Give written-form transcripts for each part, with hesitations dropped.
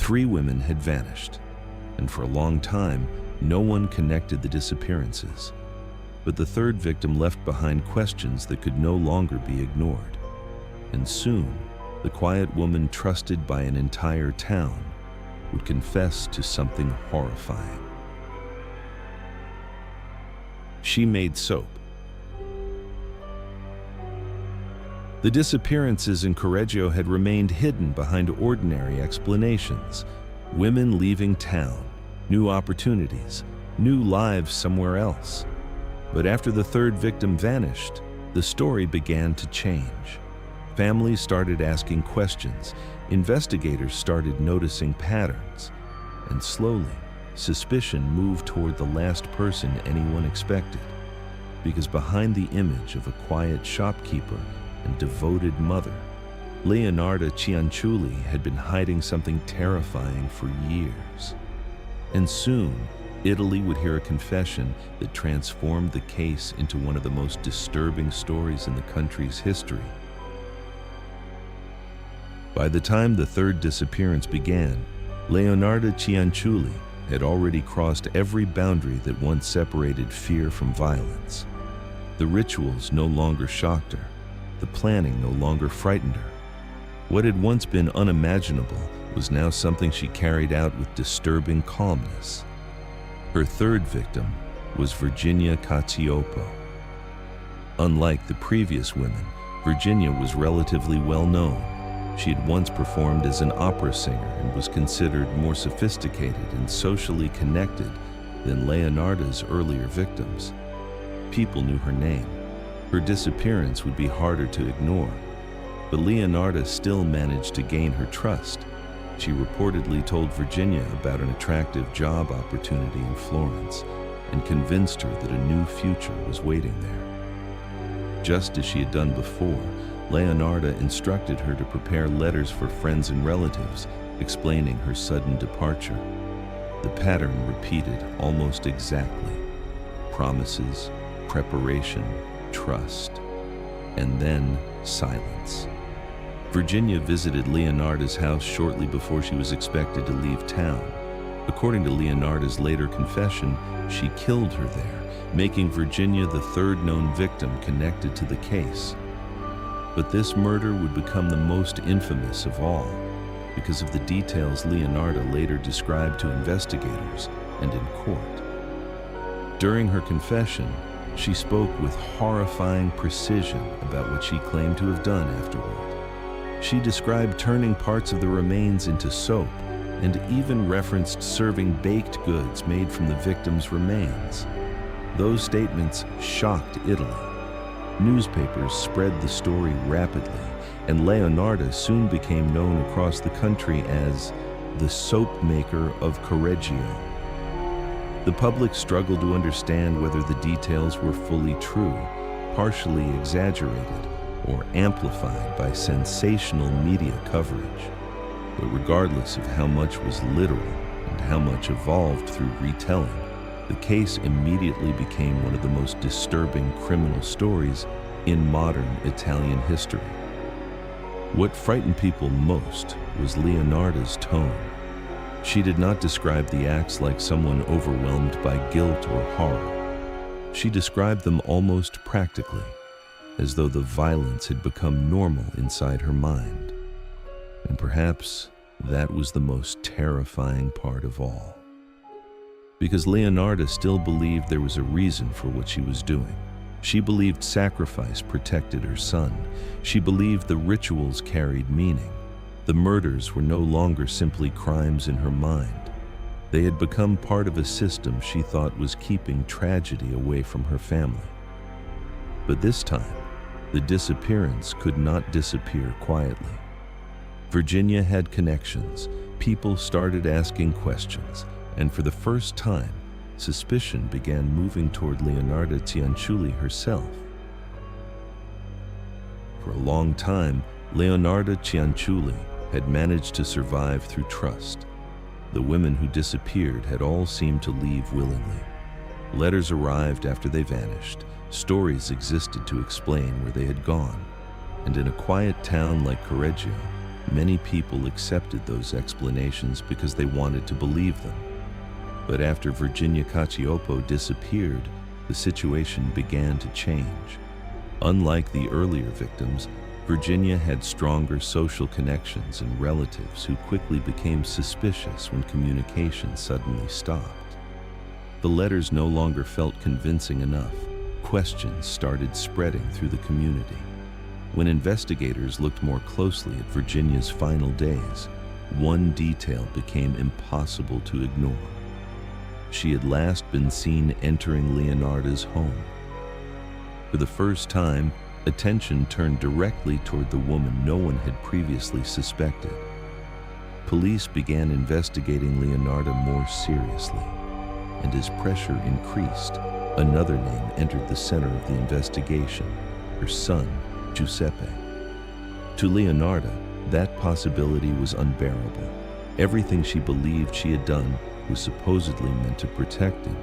3 women had vanished, and for a long time, no one connected the disappearances. But the 3rd victim left behind questions that could no longer be ignored. And soon, the quiet woman trusted by an entire town would confess to something horrifying. She made soap. The disappearances in Correggio had remained hidden behind ordinary explanations. Women leaving town, new opportunities, new lives somewhere else. But after the 3rd victim vanished, the story began to change. Families started asking questions, investigators started noticing patterns, and slowly, suspicion moved toward the last person anyone expected. Because behind the image of a quiet shopkeeper and devoted mother, Leonarda Cianciulli had been hiding something terrifying for years. And soon, Italy would hear a confession that transformed the case into one of the most disturbing stories in the country's history. By the time the 3rd disappearance began, Leonarda Cianciulli had already crossed every boundary that once separated fear from violence. The rituals no longer shocked her. The planning no longer frightened her. What had once been unimaginable was now something she carried out with disturbing calmness. Her 3rd victim was Virginia Cacioppo. Unlike the previous women, Virginia was relatively well known. She had once performed as an opera singer and was considered more sophisticated and socially connected than Leonarda's earlier victims. People knew her name. Her disappearance would be harder to ignore, but Leonarda still managed to gain her trust. She reportedly told Virginia about an attractive job opportunity in Florence and convinced her that a new future was waiting there. Just as she had done before, Leonarda instructed her to prepare letters for friends and relatives, explaining her sudden departure. The pattern repeated almost exactly. Promises, preparation, trust, and then silence. Virginia visited Leonarda's house shortly before she was expected to leave town. According to Leonarda's later confession, she killed her there, making Virginia the 3rd known victim connected to the case. But this murder would become the most infamous of all because of the details Leonarda later described to investigators and in court. During her confession, she spoke with horrifying precision about what she claimed to have done afterward. She described turning parts of the remains into soap and even referenced serving baked goods made from the victims' remains. Those statements shocked Italy. Newspapers spread the story rapidly, and Leonarda soon became known across the country as the soap maker of Correggio. The public struggled to understand whether the details were fully true, partially exaggerated, or amplified by sensational media coverage. But regardless of how much was literal and how much evolved through retelling, the case immediately became one of the most disturbing criminal stories in modern Italian history. What frightened people most was Leonarda's tone. She did not describe the acts like someone overwhelmed by guilt or horror. She described them almost practically, as though the violence had become normal inside her mind. And perhaps that was the most terrifying part of all. Because Leonarda still believed there was a reason for what she was doing. She believed sacrifice protected her son. She believed the rituals carried meaning. The murders were no longer simply crimes in her mind. They had become part of a system she thought was keeping tragedy away from her family. But this time, the disappearance could not disappear quietly. Virginia had connections. People started asking questions, and for the first time, suspicion began moving toward Leonarda Cianciulli herself. For a long time, Leonarda Cianciulli had managed to survive through trust. The women who disappeared had all seemed to leave willingly. Letters arrived after they vanished. Stories existed to explain where they had gone. And in a quiet town like Correggio, Many people accepted those explanations because they wanted to believe them. But after Virginia Cacioppo disappeared, the situation began to change. Unlike the earlier victims, Virginia had stronger social connections and relatives who quickly became suspicious when communication suddenly stopped. The letters no longer felt convincing enough. Questions started spreading through the community. When investigators looked more closely at Virginia's final days, one detail became impossible to ignore. She had last been seen entering Leonarda's home. For the first time, attention turned directly toward the woman no one had previously suspected. Police began investigating Leonarda more seriously, and as pressure increased, another name entered the center of the investigation: her son, Giuseppe. To Leonarda, that possibility was unbearable. Everything she believed she had done was supposedly meant to protect him.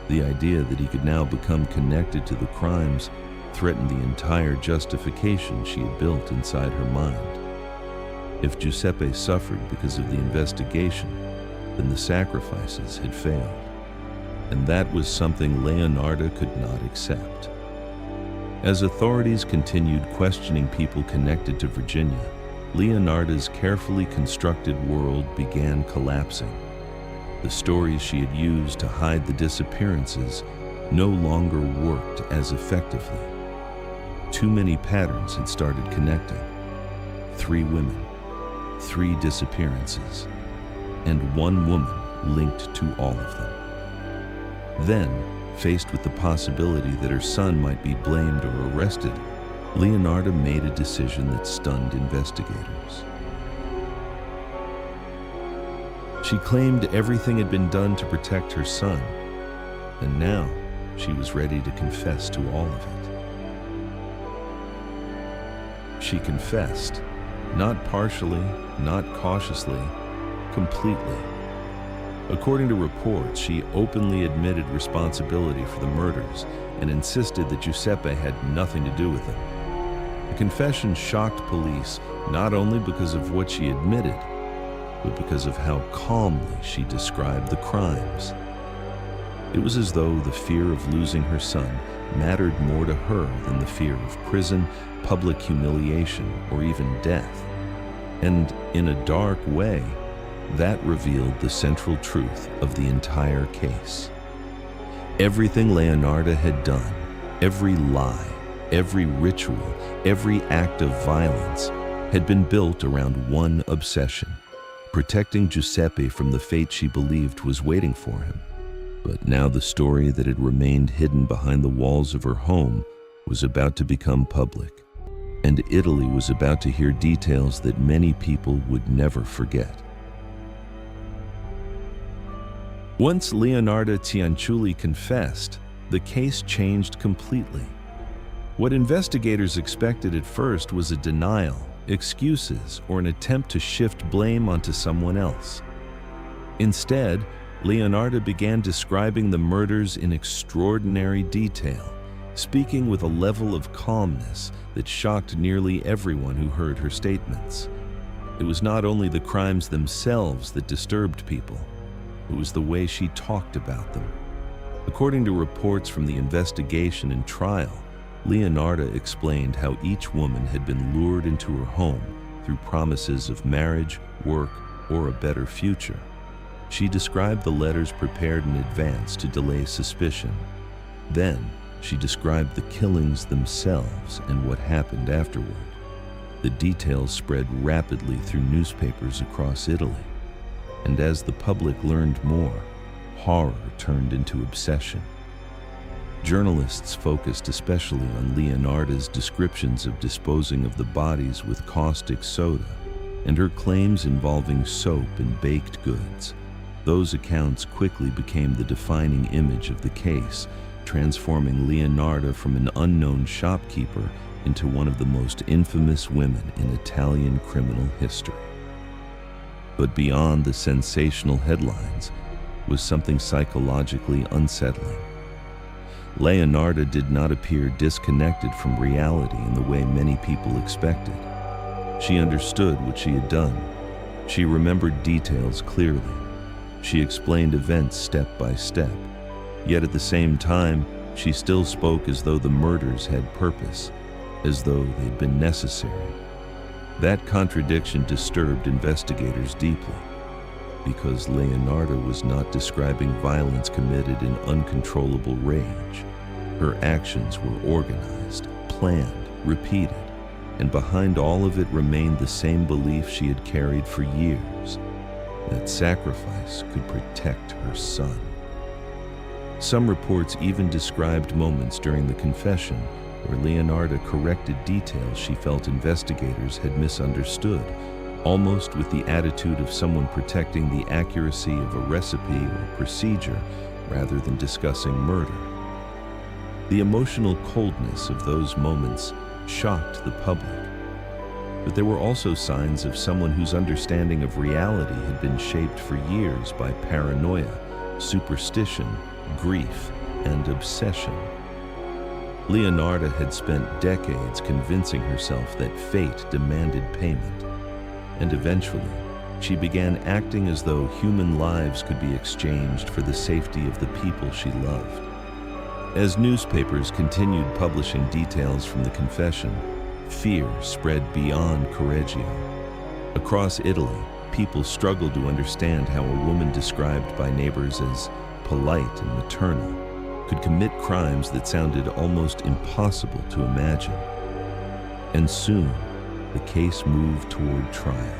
The idea that he could now become connected to the crimes threatened the entire justification she had built inside her mind. If Giuseppe suffered because of the investigation, then the sacrifices had failed. And that was something Leonarda could not accept. As authorities continued questioning people connected to Virginia, Leonarda's carefully constructed world began collapsing. The stories she had used to hide the disappearances no longer worked as effectively. Too many patterns had started connecting. 3 women, 3 disappearances, and 1 woman linked to all of them. Then, faced with the possibility that her son might be blamed or arrested, Leonarda made a decision that stunned investigators. She claimed everything had been done to protect her son, and now she was ready to confess to all of it. She confessed, not partially, not cautiously, completely. According to reports, she openly admitted responsibility for the murders and insisted that Giuseppe had nothing to do with them. The confession shocked police not only because of what she admitted, but because of how calmly she described the crimes. It was as though the fear of losing her son mattered more to her than the fear of prison, public humiliation, or even death. And in a dark way, that revealed the central truth of the entire case. Everything Leonarda had done, every lie, every ritual, every act of violence, had been built around one obsession: protecting Giuseppe from the fate she believed was waiting for him. But now the story that had remained hidden behind the walls of her home was about to become public, and Italy was about to hear details that many people would never forget. Once Leonarda Cianciulli confessed, the case changed completely. What investigators expected at first was a denial, excuses, or an attempt to shift blame onto someone else. Instead, Leonarda began describing the murders in extraordinary detail, speaking with a level of calmness that shocked nearly everyone who heard her statements. It was not only the crimes themselves that disturbed people, it was the way she talked about them. According to reports from the investigation and trial, Leonarda explained how each woman had been lured into her home through promises of marriage, work, or a better future. She described the letters prepared in advance to delay suspicion. Then, she described the killings themselves and what happened afterward. The details spread rapidly through newspapers across Italy. And as the public learned more, horror turned into obsession. Journalists focused especially on Leonarda's descriptions of disposing of the bodies with caustic soda and her claims involving soap and baked goods. Those accounts quickly became the defining image of the case, transforming Leonarda from an unknown shopkeeper into one of the most infamous women in Italian criminal history. But beyond the sensational headlines was something psychologically unsettling. Leonarda did not appear disconnected from reality in the way many people expected. She understood what she had done. She remembered details clearly. She explained events step by step. Yet at the same time, she still spoke as though the murders had purpose, as though they'd been necessary. That contradiction disturbed investigators deeply, because Leonarda was not describing violence committed in uncontrollable rage. Her actions were organized, planned, repeated, and behind all of it remained the same belief she had carried for years, that sacrifice could protect her son. Some reports even described moments during the confession where Leonarda corrected details she felt investigators had misunderstood, almost with the attitude of someone protecting the accuracy of a recipe or procedure rather than discussing murder. The emotional coldness of those moments shocked the public, but there were also signs of someone whose understanding of reality had been shaped for years by paranoia, superstition, grief, and obsession. Leonarda had spent decades convincing herself that fate demanded payment, and eventually, she began acting as though human lives could be exchanged for the safety of the people she loved. As newspapers continued publishing details from the confession, fear spread beyond Correggio. Across Italy, people struggled to understand how a woman described by neighbors as polite and maternal could commit crimes that sounded almost impossible to imagine. And soon, the case moved toward trial,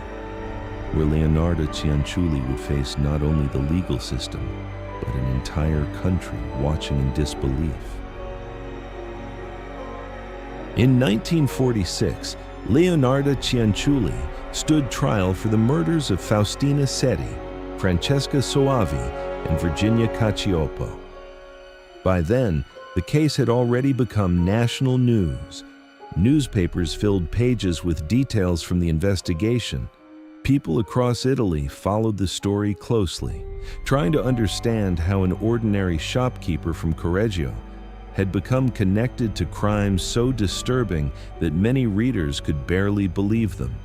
where Leonarda Cianciulli would face not only the legal system, but an entire country watching in disbelief. In 1946, Leonarda Cianciulli stood trial for the murders of Faustina Setti, Francesca Soavi, and Virginia Cacioppo. By then, the case had already become national news. Newspapers filled pages with details from the investigation. People across Italy followed the story closely, trying to understand how an ordinary shopkeeper from Correggio had become connected to crimes so disturbing that many readers could barely believe them.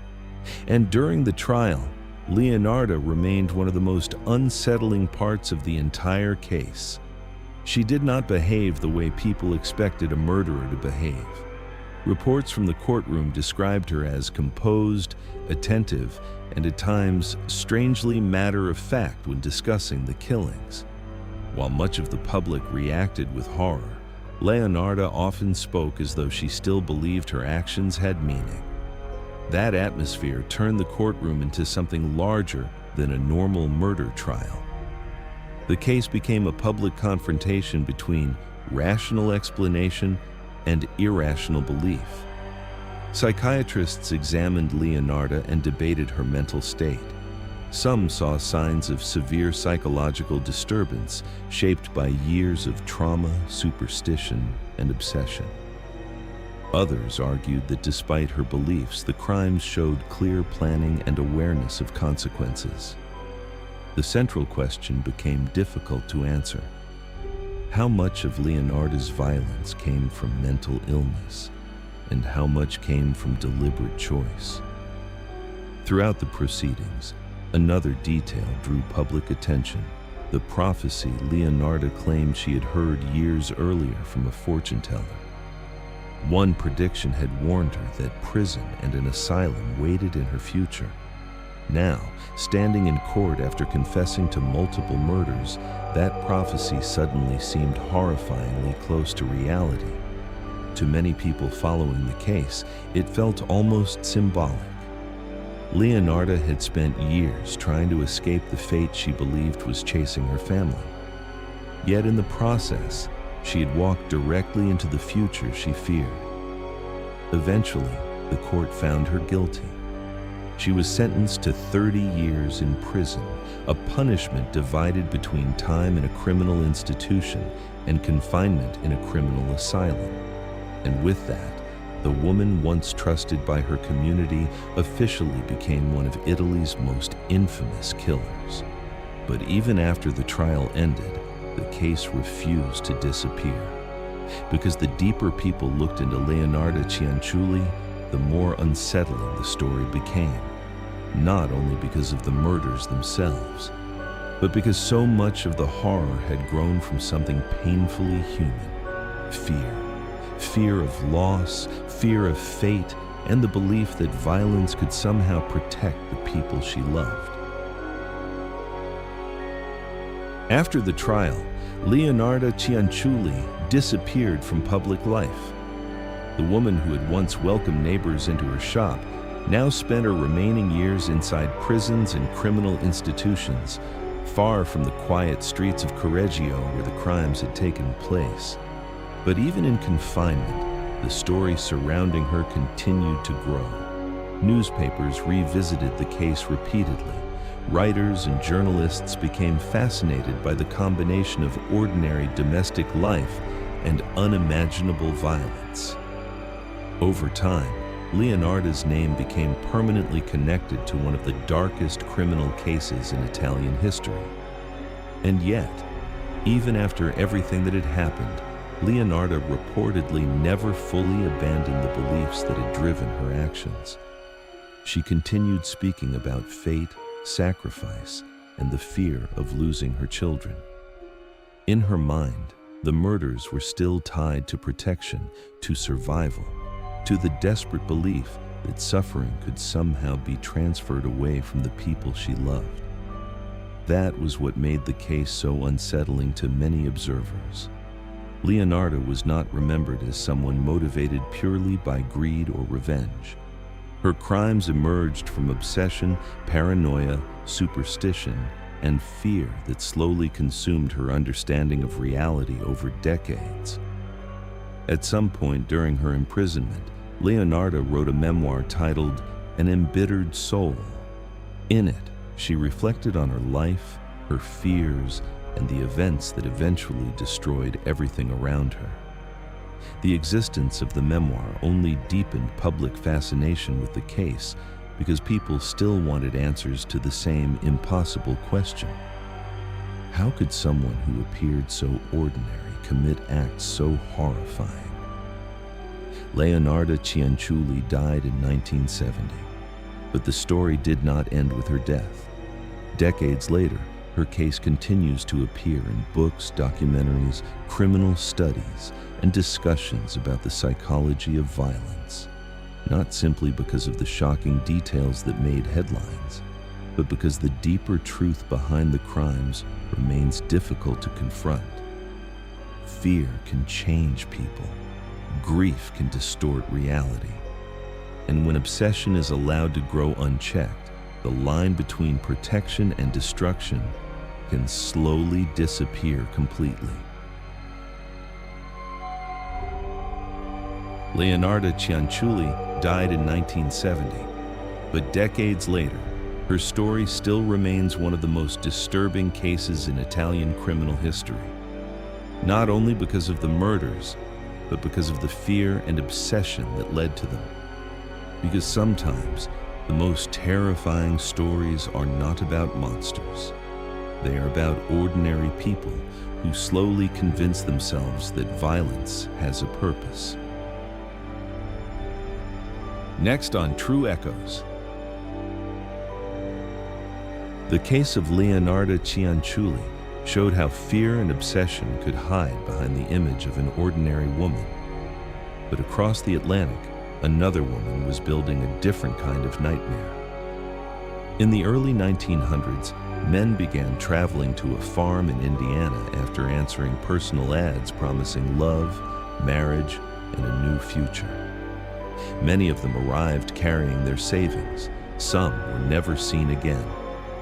And during the trial, Leonarda remained one of the most unsettling parts of the entire case. She did not behave the way people expected a murderer to behave. Reports from the courtroom described her as composed, attentive, and at times strangely matter-of-fact when discussing the killings. While much of the public reacted with horror, Leonarda often spoke as though she still believed her actions had meaning. That atmosphere turned the courtroom into something larger than a normal murder trial. The case became a public confrontation between rational explanation and irrational belief. Psychiatrists examined Leonarda and debated her mental state. Some saw signs of severe psychological disturbance shaped by years of trauma, superstition, and obsession. Others argued that despite her beliefs, the crimes showed clear planning and awareness of consequences. The central question became difficult to answer. How much of Leonarda's violence came from mental illness, and how much came from deliberate choice? Throughout the proceedings, another detail drew public attention: the prophecy Leonarda claimed she had heard years earlier from a fortune teller. One prediction had warned her that prison and an asylum waited in her future. Now, standing in court after confessing to multiple murders, that prophecy suddenly seemed horrifyingly close to reality. To many people following the case, it felt almost symbolic. Leonarda had spent years trying to escape the fate she believed was chasing her family. Yet in the process, she had walked directly into the future she feared. Eventually, the court found her guilty. She was sentenced to 30 years in prison, a punishment divided between time in a criminal institution and confinement in a criminal asylum. And with that, the woman once trusted by her community officially became one of Italy's most infamous killers. But even after the trial ended, the case refused to disappear. Because the deeper people looked into Leonarda Cianciulli, the more unsettling the story became, not only because of the murders themselves, but because so much of the horror had grown from something painfully human: fear. Fear of loss, fear of fate, and the belief that violence could somehow protect the people she loved. After the trial, Leonarda Cianciulli disappeared from public life. The woman who had once welcomed neighbors into her shop now spent her remaining years inside prisons and criminal institutions, far from the quiet streets of Correggio where the crimes had taken place. But even in confinement, the story surrounding her continued to grow. Newspapers revisited the case repeatedly. Writers and journalists became fascinated by the combination of ordinary domestic life and unimaginable violence. Over time, Leonarda's name became permanently connected to one of the darkest criminal cases in Italian history. And yet, even after everything that had happened, Leonarda reportedly never fully abandoned the beliefs that had driven her actions. She continued speaking about fate, sacrifice, and the fear of losing her children. In her mind, the murders were still tied to protection, to survival, to the desperate belief that suffering could somehow be transferred away from the people she loved. That was what made the case so unsettling to many observers. Leonarda was not remembered as someone motivated purely by greed or revenge. Her crimes emerged from obsession, paranoia, superstition, and fear that slowly consumed her understanding of reality over decades. At some point during her imprisonment, Leonarda wrote a memoir titled An Embittered Soul. In it, she reflected on her life, her fears, and the events that eventually destroyed everything around her. The existence of the memoir only deepened public fascination with the case because people still wanted answers to the same impossible question. How could someone who appeared so ordinary commit acts so horrifying? Leonarda Cianciulli died in 1970, but the story did not end with her death. Decades later, her case continues to appear in books, documentaries, criminal studies, and discussions about the psychology of violence, not simply because of the shocking details that made headlines, but because the deeper truth behind the crimes remains difficult to confront. Fear can change people. Grief can distort reality. And when obsession is allowed to grow unchecked, the line between protection and destruction can slowly disappear completely. Leonarda Cianciulli died in 1970, but decades later, her story still remains one of the most disturbing cases in Italian criminal history. Not only because of the murders, but because of the fear and obsession that led to them. Because sometimes, the most terrifying stories are not about monsters. They are about ordinary people who slowly convince themselves that violence has a purpose. Next on True Echoes. The case of Leonarda Cianciulli showed how fear and obsession could hide behind the image of an ordinary woman. But across the Atlantic, another woman was building a different kind of nightmare. In the early 1900s, men began traveling to a farm in Indiana after answering personal ads promising love, marriage, and a new future. Many of them arrived carrying their savings. Some were never seen again.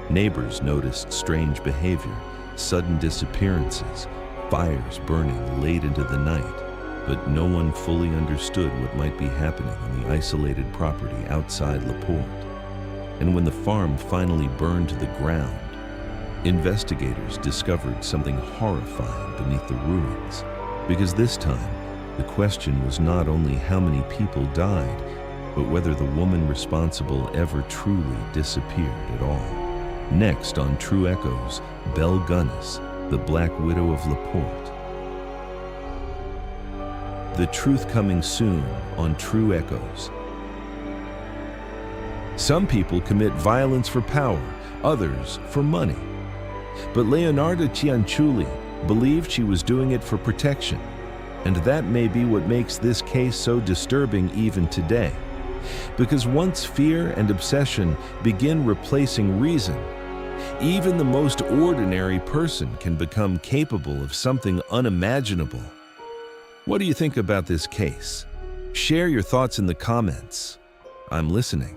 Neighbors noticed strange behavior, sudden disappearances, fires burning late into the night, but no one fully understood what might be happening on the isolated property outside Porte. And when the farm finally burned to the ground, investigators discovered something horrifying beneath the ruins, because this time, the question was not only how many people died, but whether the woman responsible ever truly disappeared at all. Next on True Echoes, Belle Gunness, the Black Widow of Porte. The truth coming soon on True Echoes. Some people commit violence for power, others for money. But Leonarda Cianciulli believed she was doing it for protection, and that may be what makes this case so disturbing even today. Because once fear and obsession begin replacing reason, even the most ordinary person can become capable of something unimaginable. What do you think about this case? Share your thoughts in the comments. I'm listening.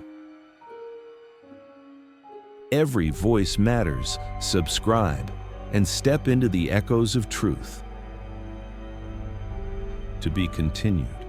Every voice matters. Subscribe and step into the echoes of truth. To be continued.